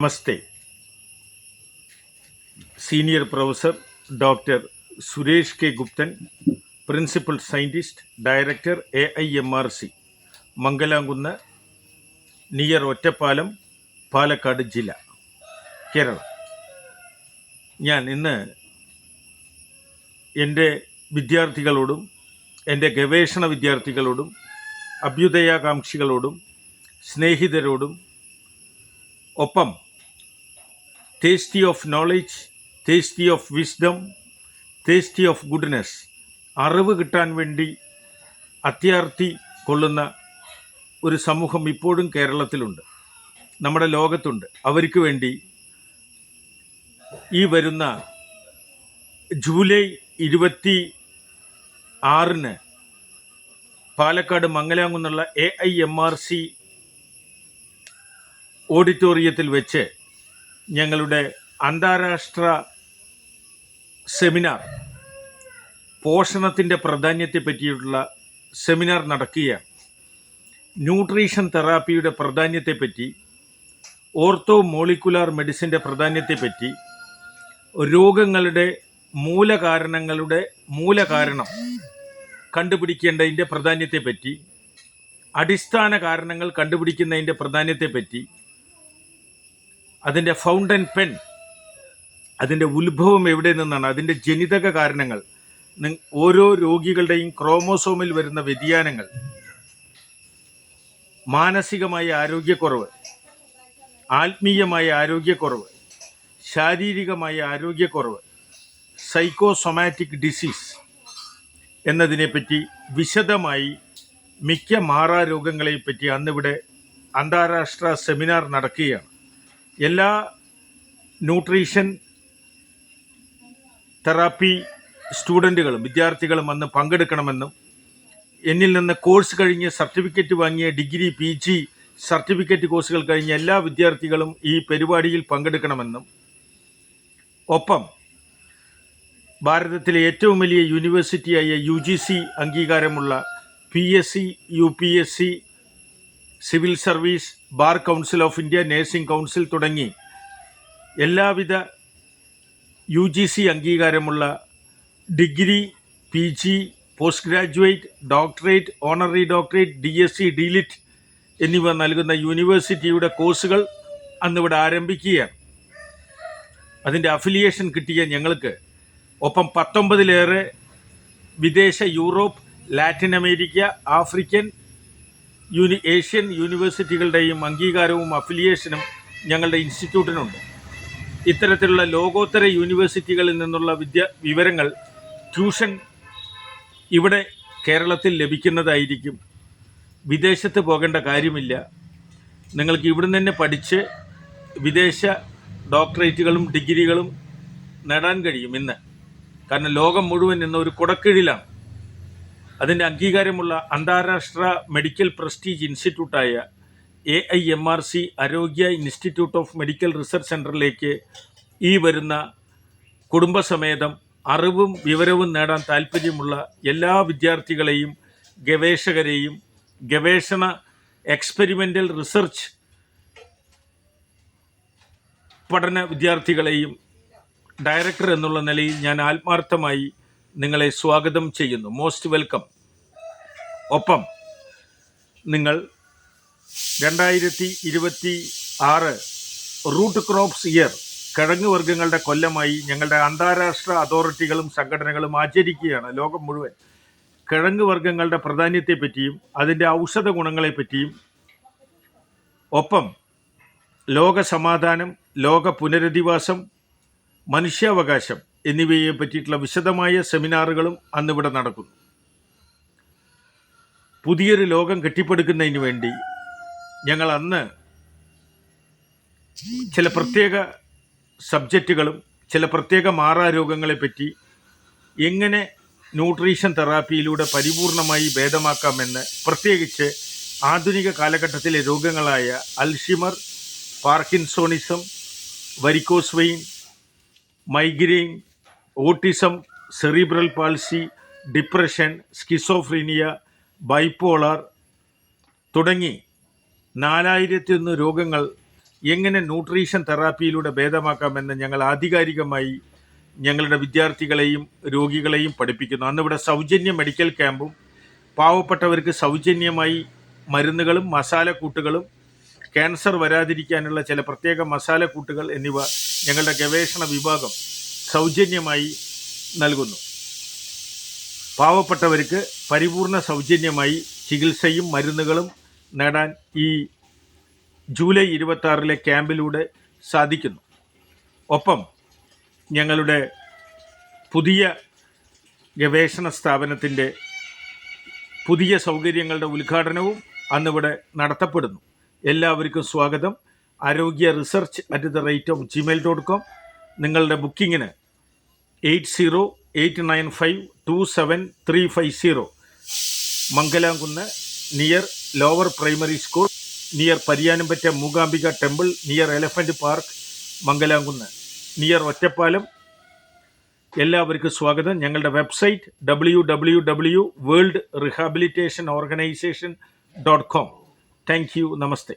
നമസ്തേ. Senior professor doctor Suresh K Guptan, principal scientist, director AIMRC, Mangalamkunnu, near Ottapalam, Palakkad ജില്ല, കേരളം. ഞാൻ ഇന്ന് എൻ്റെ വിദ്യാർത്ഥികളോടും എൻ്റെ ഗവേഷണ വിദ്യാർത്ഥികളോടും അഭ്യുദയാകാംക്ഷികളോടും സ്നേഹിതരോടും ഒപ്പം tasty of knowledge, tasty of wisdom, tasty of goodness, അറിവ് കിട്ടാൻ വേണ്ടി അത്യാർത്തി കൊള്ളുന്ന ഒരു സമൂഹം ഇപ്പോഴും കേരളത്തിലുണ്ട്, നമ്മുടെ ലോകത്തുണ്ട്. അവർക്ക് വേണ്ടി ഈ വരുന്ന ജൂലൈ 26 പാലക്കാട് മംഗലാംകുന്നുള്ള AIMRC ഓഡിറ്റോറിയത്തിൽ വെച്ച് ഞങ്ങളുടെ അന്താരാഷ്ട്ര സെമിനാർ, പോഷണത്തിൻ്റെ പ്രാധാന്യത്തെ പറ്റിയിട്ടുള്ള സെമിനാർ നടക്കുകയാണ്. ന്യൂട്രീഷൻ തെറാപ്പിയുടെ പ്രാധാന്യത്തെപ്പറ്റി, ഓർത്തോ മോളിക്കുലാർ മെഡിസിൻ്റെ പ്രാധാന്യത്തെപ്പറ്റി, രോഗങ്ങളുടെ മൂലകാരണം കണ്ടുപിടിക്കേണ്ടതിൻ്റെ പ്രാധാന്യത്തെപ്പറ്റി, അടിസ്ഥാന കാരണങ്ങൾ കണ്ടുപിടിക്കുന്നതിൻ്റെ പ്രാധാന്യത്തെപ്പറ്റി, അതിൻ്റെ ഫൗണ്ടൻ പെൻ, അതിൻ്റെ ഉത്ഭവം എവിടെ നിന്നാണ്, അതിൻ്റെ ജനിതക കാരണങ്ങൾ, ഓരോ രോഗികളുടെയും ക്രോമോസോമിൽ വരുന്ന വ്യതിയാനങ്ങൾ, മാനസികമായ ആരോഗ്യക്കുറവ്, ആത്മീയമായ ആരോഗ്യക്കുറവ്, ശാരീരികമായ ആരോഗ്യക്കുറവ്, സൈക്കോസൊമാറ്റിക് ഡിസീസ് എന്നതിനെപ്പറ്റി വിശദമായി മിക്ക മാറാരോഗങ്ങളെപ്പറ്റി അന്നിവിടെ അന്താരാഷ്ട്ര സെമിനാർ നടക്കുകയാണ്. എല്ലാ ന്യൂട്രീഷൻ തെറാപ്പി സ്റ്റുഡൻറ്റുകളും വിദ്യാർത്ഥികളും അന്ന് പങ്കെടുക്കണമെന്നും എന്നിൽ നിന്ന് കോഴ്സ് കഴിഞ്ഞ് സർട്ടിഫിക്കറ്റ് വാങ്ങിയ ഡിഗ്രി PG സർട്ടിഫിക്കറ്റ് കോഴ്സുകൾ കഴിഞ്ഞ എല്ലാ വിദ്യാർത്ഥികളും ഈ പരിപാടിയിൽ പങ്കെടുക്കണമെന്നും ഒപ്പം ഭാരതത്തിലെ ഏറ്റവും വലിയ യൂണിവേഴ്സിറ്റിയായ UGC അംഗീകാരമുള്ള PSC, UPSC, civil service, bar council of India, nursing council തുടങ്ങി എല്ലാവിധ UGC അംഗീകാരമുള്ള degree, PG, post graduate, doctorate, honorary doctorate, DSc, DLit എന്നിവ നൽകുന്ന യൂണിവേഴ്സിറ്റിയുടെ കോഴ്സുകൾ അന്നിവിടെ ആരംഭിക്കുകയാണ്. അതിൻ്റെ അഫിലിയേഷൻ കിട്ടിയ ഞങ്ങൾക്ക് ഒപ്പം 19-ലേറെ വിദേശ, Europe, Latin America, African, Asian യൂണിവേഴ്സിറ്റികളുടെയും അംഗീകാരവും അഫിലിയേഷനും ഞങ്ങളുടെ ഇൻസ്റ്റിറ്റ്യൂട്ടിനുണ്ട്. ഇത്തരത്തിലുള്ള ലോകോത്തര യൂണിവേഴ്സിറ്റികളിൽ നിന്നുള്ള വിവരങ്ങൾ ട്യൂഷൻ ഇവിടെ കേരളത്തിൽ ലഭിക്കുന്നതായിരിക്കും. വിദേശത്ത് പോകേണ്ട കാര്യമില്ല. നിങ്ങൾക്ക് ഇവിടെ തന്നെ പഠിച്ച് വിദേശ ഡോക്ടറേറ്റുകളും ഡിഗ്രികളും നേടാൻ കഴിയും ഇന്ന്. കാരണം ലോകം മുഴുവൻ ഇന്ന് ഒരു കുടക്കീഴിലാണ്. അതിൻ്റെ അംഗീകാരമുള്ള അന്താരാഷ്ട്ര മെഡിക്കൽ പ്രസ്റ്റീജ് ഇൻസ്റ്റിറ്റ്യൂട്ടായ AIMRC ആരോഗ്യ ഇൻസ്റ്റിറ്റ്യൂട്ട് ഓഫ് മെഡിക്കൽ റിസർച്ച് സെൻറ്ററിലേക്ക് ഈ വരുന്ന കുടുംബസമേതം അറിവും വിവരവും നേടാൻ താല്പര്യമുള്ള എല്ലാ വിദ്യാർത്ഥികളെയും ഗവേഷകരെയും ഗവേഷണ എക്സ്പെരിമെൻ്റൽ റിസർച്ച് പഠന വിദ്യാർത്ഥികളെയും ഡയറക്ടർ എന്നുള്ള നിലയിൽ ഞാൻ ആത്മാർത്ഥമായി നിങ്ങളെ സ്വാഗതം ചെയ്യുന്നു. Most welcome. ഒപ്പം നിങ്ങൾ 2026 റൂട്ട് ക്രോപ്സ് ഇയർ, കിഴങ്ങ് വർഗ്ഗങ്ങളുടെ കൊല്ലമായി ഞങ്ങളുടെ അന്താരാഷ്ട്ര അതോറിറ്റികളും സംഘടനകളും ആചരിക്കുകയാണ്. ലോകം മുഴുവൻ കിഴങ്ങ് വർഗ്ഗങ്ങളുടെ പ്രാധാന്യത്തെപ്പറ്റിയും അതിൻ്റെ ഔഷധ ഗുണങ്ങളെപ്പറ്റിയും ഒപ്പം ലോക സമാധാനം, ലോക പുനരധിവാസം, മനുഷ്യാവകാശം എന്നിവയെ പറ്റിയിട്ടുള്ള വിശദമായ സെമിനാറുകളും അന്നിവിടെ നടക്കുന്നു. പുതിയൊരു ലോകം കെട്ടിപ്പടുക്കുന്നതിന് വേണ്ടി ഞങ്ങൾ അന്ന് ചില പ്രത്യേക സബ്ജക്റ്റുകളും ചില പ്രത്യേക മാറാരോഗങ്ങളെപ്പറ്റി എങ്ങനെ ന്യൂട്രീഷൻ തെറാപ്പിയിലൂടെ പരിപൂർണമായി ഭേദമാക്കാമെന്ന്, പ്രത്യേകിച്ച് ആധുനിക കാലഘട്ടത്തിലെ രോഗങ്ങളായ Alzheimer, Parkinsonism, varicose vein, migraine, autism, cerebral palsy, depression, schizophrenia, bipolar തുടങ്ങി 4001 രോഗങ്ങൾ എങ്ങനെ ന്യൂട്രീഷൻ തെറാപ്പിയിലൂടെ ഭേദമാക്കാമെന്ന് ഞങ്ങൾ ആധികാരികമായി ഞങ്ങളുടെ വിദ്യാർത്ഥികളെയും രോഗികളെയും പഠിപ്പിക്കുന്നു. അന്നിവിടെ സൗജന്യ മെഡിക്കൽ ക്യാമ്പും പാവപ്പെട്ടവർക്ക് സൗജന്യമായി മരുന്നുകളും മസാലക്കൂട്ടുകളും ക്യാൻസർ വരാതിരിക്കാനുള്ള ചില പ്രത്യേക മസാലക്കൂട്ടുകൾ എന്നിവ ഞങ്ങളുടെ ഗവേഷണ വിഭാഗം സൗജന്യമായി നൽകുന്നു. പാവപ്പെട്ടവർക്ക് പരിപൂർണ സൗജന്യമായി ചികിത്സയും മരുന്നുകളും നേടാൻ ഈ ജൂലൈ 26 ക്യാമ്പിലൂടെ സാധിക്കുന്നു. ഒപ്പം ഞങ്ങളുടെ പുതിയ ഗവേഷണ സ്ഥാപനത്തിൻ്റെ പുതിയ സൗകര്യങ്ങളുടെ ഉദ്ഘാടനവും അന്നിവിടെ നടത്തപ്പെടുന്നു. എല്ലാവർക്കും സ്വാഗതം. arogya.research@gmail.com. നിങ്ങളുടെ ബുക്കിങ്ങിന് 8089527350 Mangalamkunnu near lower primary school, near Pariyanampatta Mookambika temple, near elephant park, Mangalamkunnu, near Ottapalam. എല്ലാവർക്കും സ്വാഗതം. ഞങ്ങളുടെ website www.worldrehabilitationorganization.com. Thank you. Namaste.